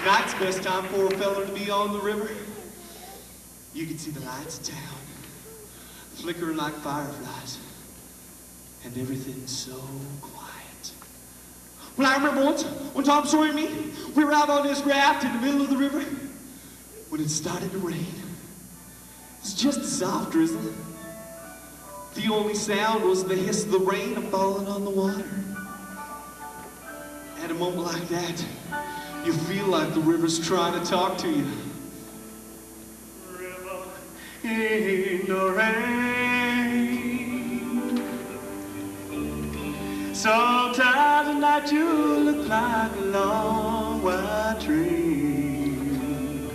Night's the best time for a fella to be on the river. You can see the lights of town, flickering like fireflies, and everything's so quiet. Well, I remember once, when Tom Sawyer and me, we were out on this raft in the middle of the river, when it started to rain. It's just a soft drizzle. The only sound was the hiss of the rain falling on the water. At a moment like that, you feel like the river's trying to talk to you. River in the rain. Sometimes at night you look like a long white train,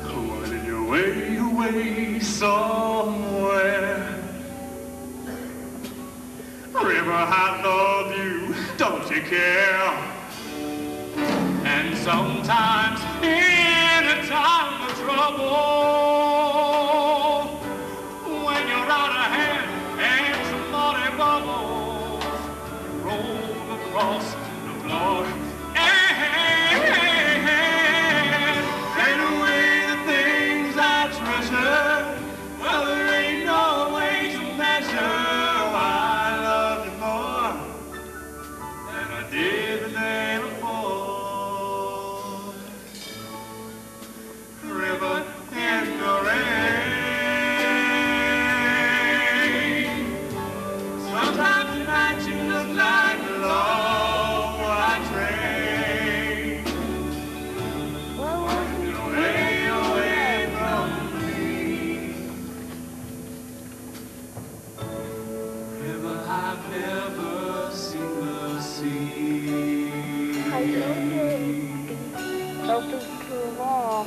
winding your way away somewhere. River, I love you, don't you care? And sometimes in a time of trouble, when you're out of hand and some muddy bubbles roll across the floor, and away the things I treasure, well, there ain't no way to measure. Did the day before. River in the rain. Sometimes tonight you look like a long white train, walking away, away from me. River, I've never seen the sea. Open to the wall.